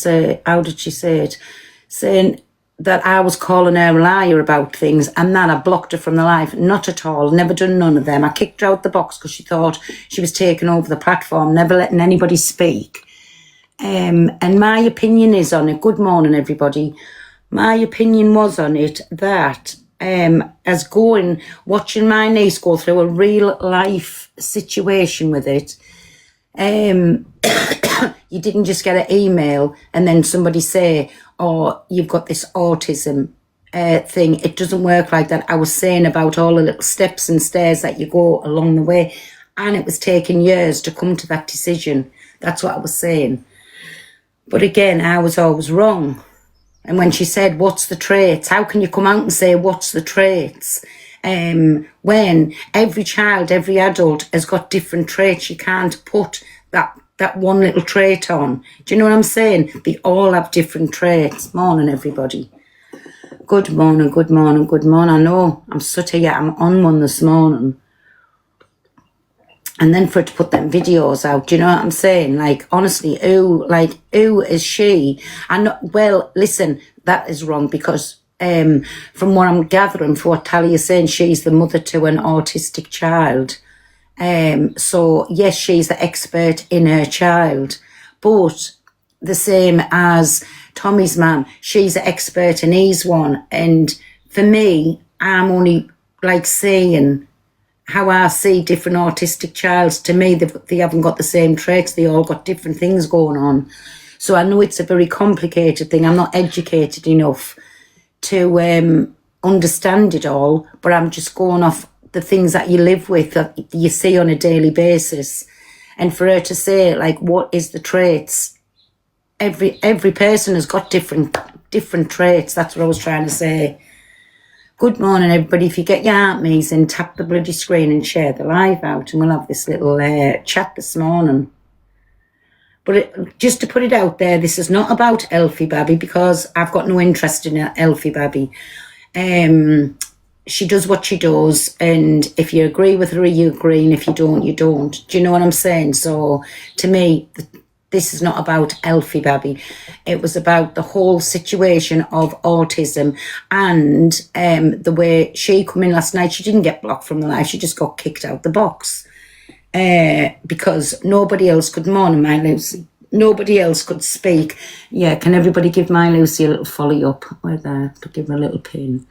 say, how did she say it? Saying that I was calling her a liar about things, and that I blocked her from the live. Not at all. Never done none of them. I kicked her out the box because she thought she was taking over the platform, never letting anybody speak. And my opinion is on it. Good morning, everybody. My opinion was on it that as watching my niece go through a real life situation with it, you didn't just get an email and then somebody say, oh, you've got this autism thing. It doesn't work like that. I was saying about all the little steps and stairs that you go along the way, and it was taking years to come to that decision. That's what I was saying. But again, I was always wrong. And when she said, what's the traits? How can you come out and say, what's the traits? When every child, every adult has got different traits. You can't put that one little trait on. Do you know what I'm saying? They all have different traits. Morning, everybody. Good morning, good morning, good morning. I know I'm I'm on one this morning. And then for her to put them videos out, do you know what I'm saying? Like, honestly, who is she? Well, listen, that is wrong because from what I'm gathering, from what Tally is saying, she's the mother to an autistic child. So, yes, she's the expert in her child. But the same as Tommy's mum, she's the expert in his one. And for me, I'm only like saying how I see different autistic childs. To me, they haven't got the same traits. They all got different things going on. So I know it's a very complicated thing. I'm not educated enough to understand it all, but I'm just going off the things that you live with, that you see on a daily basis. And for her to say, like, what is the traits? Every person has got different traits. That's what I was trying to say. Good morning, everybody. If you get your armies and tap the bloody screen and share the live out, and we'll have this little chat this morning. But just to put it out there, this is not about Elfie Babby, because I've got no interest in Elfie Babby. She does what she does, and if you agree with her, you agree, and if you don't, you don't. Do you know what I'm saying? So to me, this is not about Elfie Babby. It was about the whole situation of autism, and the way she come in last night. She didn't get blocked from the live. She just got kicked out the box because nobody else could. Morning, my Lucy. Nobody else could speak. Yeah, can everybody give my Lucy a little folly up? Where there? To give her a little pin.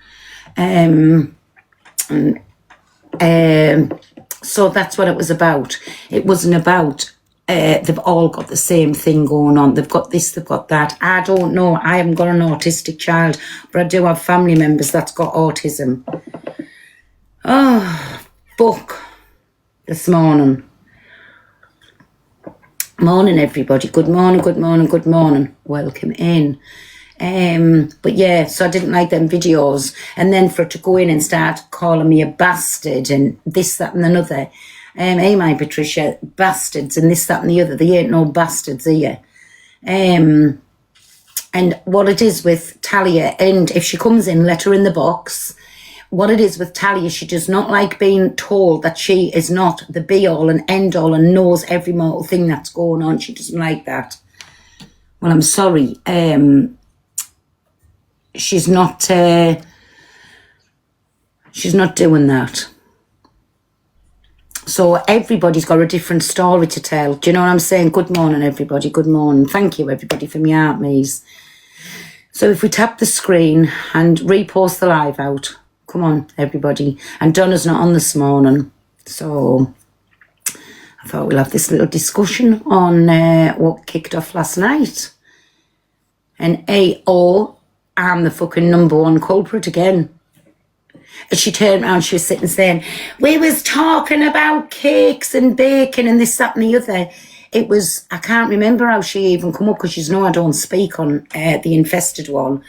So that's what it was about. It wasn't about they've all got the same thing going on. They've got this, they've got that. I don't know. I haven't got an autistic child, but I do have family members that's got autism. Oh, book this morning. Morning, everybody. Good morning, good morning, good morning. Welcome in. But yeah, so I didn't like them videos. And then for it to go in and start calling me a bastard and this, that and another. Hey, my Patricia, bastards and this, that and the other. They ain't no bastards here. And what it is with Talia, and if she comes in, let her in the box. What it is with Talia, she does not like being told that she is not the be-all and end-all and knows every mortal thing that's going on. She doesn't like that. Well, I'm sorry. She's not doing that. So everybody's got a different story to tell. Do you know what I'm saying? Good morning, everybody. Good morning. Thank you, everybody, for me armies. So if we tap the screen and repost the live out, come on, everybody. And Donna's not on this morning, so I thought we'll have this little discussion on what kicked off last night. And I'm the fucking #1 culprit again. And she turned around, she was sitting saying, we was talking about cakes and bacon and this, that and the other. It was, I can't remember how she even come up, because you know I don't speak on the infested one.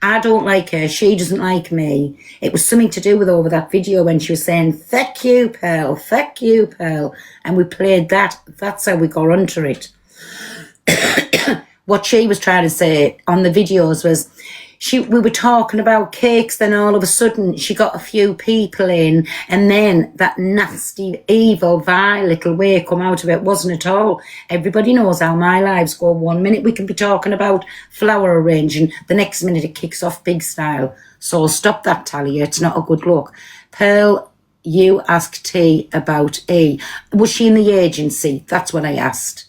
I don't like her, she doesn't like me. It was something to do with over that video when she was saying, fuck you, Pearl, fuck you, Pearl. And we played that. That's how we got onto it. What she was trying to say on the videos was, we were talking about cakes, then all of a sudden she got a few people in, and then that nasty, evil, vile little way come out of it. Wasn't at all. Everybody knows how my lives go. 1 minute we can be talking about flower arranging, the next minute it kicks off big style. So stop that, Talia. It's not a good look. Pearl, you asked T about E. Was she in the agency? That's what I asked.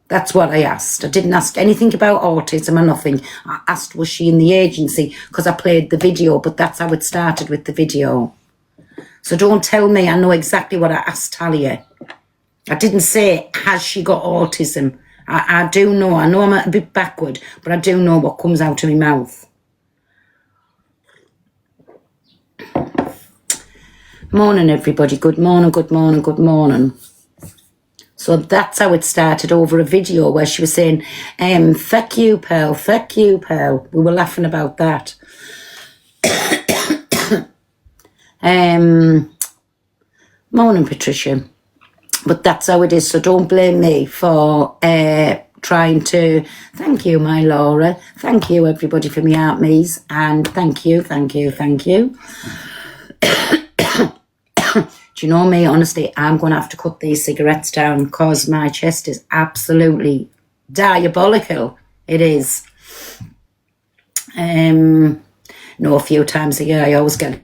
That's what I asked. I didn't ask anything about autism or nothing. I asked, was she in the agency? Because I played the video, but that's how it started with the video. So don't tell me I know exactly what I asked Talia. I didn't say, has she got autism? I do know. I know I'm a bit backward, but I do know what comes out of my mouth. Morning, everybody. Good morning, good morning, good morning. So that's how it started, over a video where she was saying, fuck you, Pearl, fuck you, Pearl. We were laughing about that. Morning, Patricia. But that's how it is, so don't blame me for trying to... Thank you, my Laura. Thank you, everybody, for me art me's. And thank you, thank you, thank you. Do you know me? Honestly, I'm going to have to cut these cigarettes down because my chest is absolutely diabolical. It is. No, a few times a year I always get...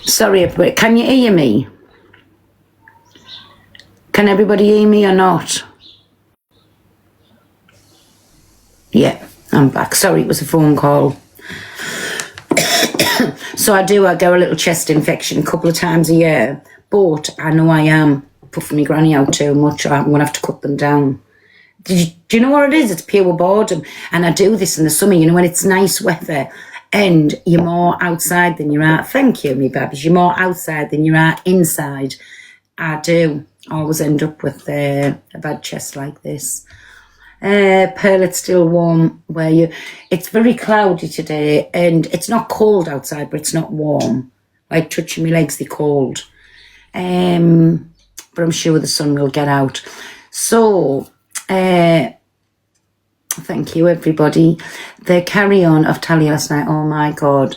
Sorry, everybody. Can you hear me? Can everybody hear me or not? Yeah, I'm back. Sorry, it was a phone call. So I get a little chest infection a couple of times a year, but I know I am puffing my granny out too much. I'm going to have to cut them down. Do you know what it is? It's pure boredom. And I do this in the summer, when it's nice weather and you're more outside than you are. Thank you, me babbies. You're more outside than you are inside. I do always end up with a bad chest like this. Pearl, it's still warm where you... It's very cloudy today and it's not cold outside, but it's not warm. Like touching my legs, they're cold. But I'm sure the sun will get out. So... thank you, everybody. The carry-on of Talia last night, oh my God,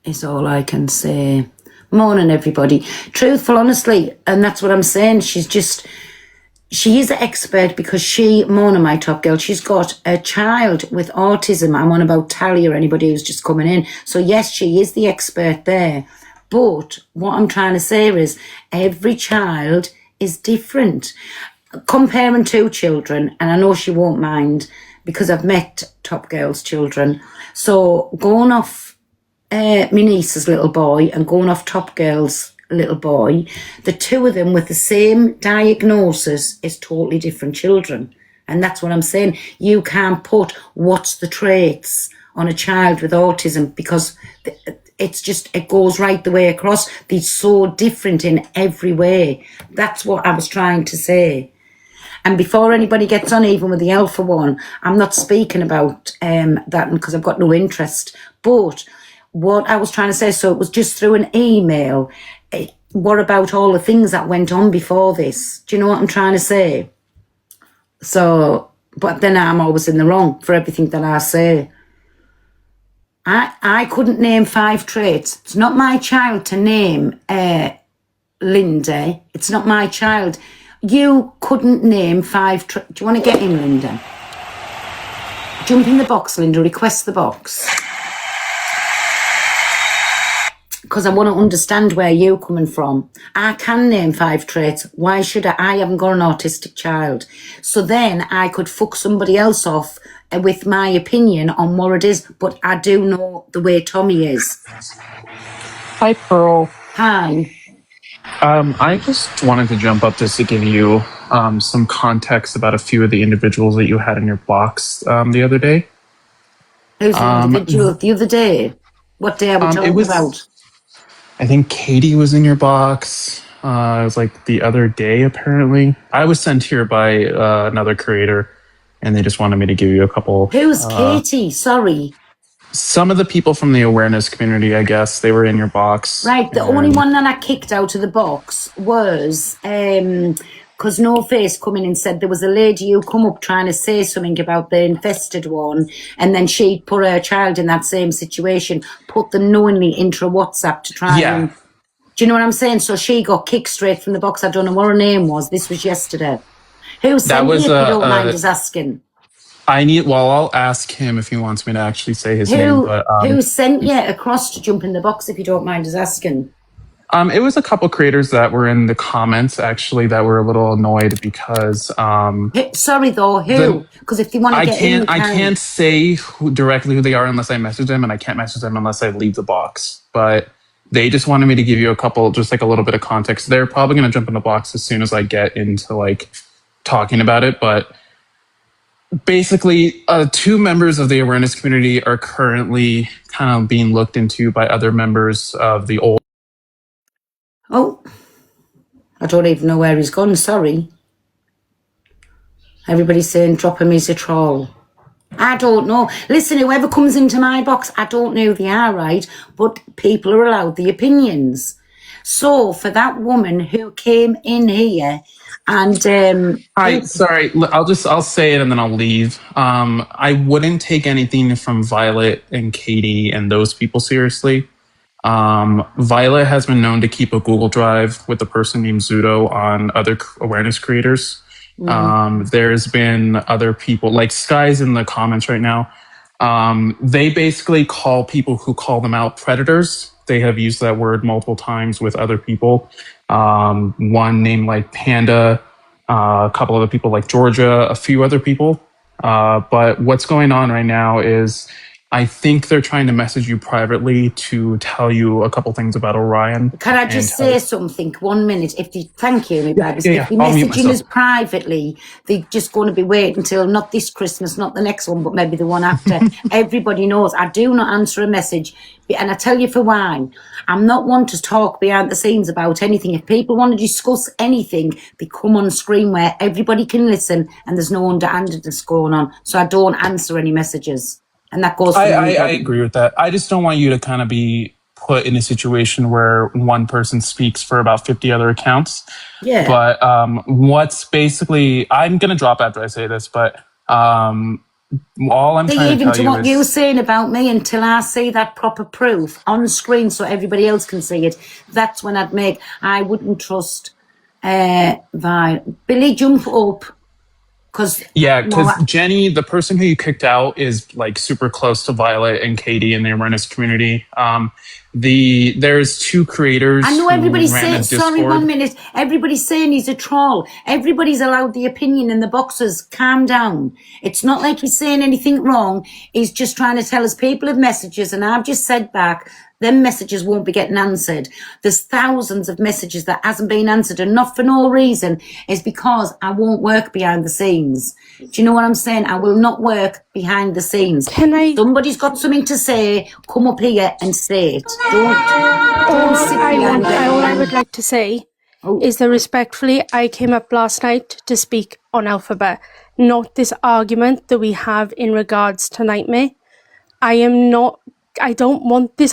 is all I can say. Morning, everybody. Truthful, honestly, and that's what I'm saying. She is an expert because Mona, my top girl, she's got a child with autism. I'm on about Talia, anybody who's just coming in. So yes, she is the expert there. But what I'm trying to say is every child is different. Comparing two children, and I know she won't mind because I've met Top Girl's children. So going off my niece's little boy and going off Top Girl's little boy, the two of them with the same diagnosis is totally different children. And that's what I'm saying. You can't put what's the traits on a child with autism because it goes right the way across. They're so different in every way. That's what I was trying to say. And before anybody gets on, even with the alpha one, I'm not speaking about that because I've got no interest. But what I was trying to say, so it was just through an email. What about all the things that went on before this? Do you know what I'm trying to say? So, but then I'm always in the wrong for everything that I say. I couldn't name 5 traits. It's not my child to name Linda. It's not my child. You couldn't name 5 traits. Do you want to get in, Linda? Jump in the box, Linda. Request the box. Because I want to understand where you're coming from. I can name 5 traits. Why should I? I haven't got an autistic child. So then I could fuck somebody else off with my opinion on what it is. But I do know the way Tommy is. Hi, Pearl. Hi. I just wanted to jump up just to give you some context about a few of the individuals that you had in your box the other day. Who's the individual the other day? What day are we talking about? I think Katie was in your box. It was like the other day, apparently. I was sent here by another creator, and they just wanted me to give you a couple. Who's Katie? Sorry. Some of the people from the awareness community, I guess, they were in your box. Right, the only one that I kicked out of the box was because No Face come in and said there was a lady who come up trying to say something about the infested one, and then she put her child in that same situation, put them knowingly into a WhatsApp to try and... Do you know what I'm saying? So she got kicked straight from the box. I don't know what her name was. This was yesterday. Who sent me, if you don't mind us asking? I'll ask him if he wants me to actually say his name. But who sent you across to jump in the box, if you don't mind us asking? It was a couple creators that were in the comments actually that were a little annoyed because sorry though, who? Because if they want to get in, I can't say directly who they are unless I message them, and I can't message them unless I leave the box. But they just wanted me to give you a couple, just like a little bit of context. They're probably going to jump in the box as soon as I get into like talking about it, but basically, 2 members of the awareness community are currently kind of being looked into by other members of the old. Oh, I don't even know where he's gone, sorry. Everybody's saying drop him, he's a troll. I don't know. Listen, whoever comes into my box, I don't know who they are, right? But people are allowed the opinions. So for that woman who came in here and Sorry, I'll say it and then I'll leave. I wouldn't take anything from Violet and Katie and those people seriously. Violet has been known to keep a Google Drive with a person named Zudo on other awareness creators. There's been other people, like Sky's in the comments right now. They basically call people who call them out predators. They have used that word multiple times with other people. One named like Panda, a couple other people like Georgia, a few other people. But what's going on right now is I think they're trying to message you privately to tell you a couple things about Orion. Can I just say something? 1 minute. Thank you, my babies. Yeah, if you're messaging us privately, they're just going to be waiting until not this Christmas, not the next one, but maybe the one after. Everybody knows I do not answer a message. And I tell you for why. I'm not one to talk behind the scenes about anything. If people want to discuss anything, they come on screen where everybody can listen and there's no underhandedness going on. So I don't answer any messages. And that goes for I agree with that. I just don't want you to kind of be put in a situation where one person speaks for about 50 other accounts. Yeah. But what's basically, I'm going to drop after I say this, but all I'm trying to tell you is... Even to what you're saying about me, until I see that proper proof on screen so everybody else can see it, that's when I wouldn't trust Billy, jump up. Because Jenny, the person who you kicked out, is like super close to Violet and Katie in the awareness community. There's 2 creators. I know everybody's saying, sorry, 1 minute. Everybody's saying he's a troll. Everybody's allowed the opinion in the boxes. Calm down. It's not like he's saying anything wrong. He's just trying to tell us people have messages, and I've just said back, them messages won't be getting answered. There's thousands of messages that hasn't been answered, and not for no reason. It's because I won't work behind the scenes. Do you know what I'm saying? I will not work behind the scenes. Somebody's got something to say, come up here and say it. Don't sit behind it. All I would like to say is that respectfully, I came up last night to speak on Alphabet, not this argument that we have in regards to Nightmare. I don't want this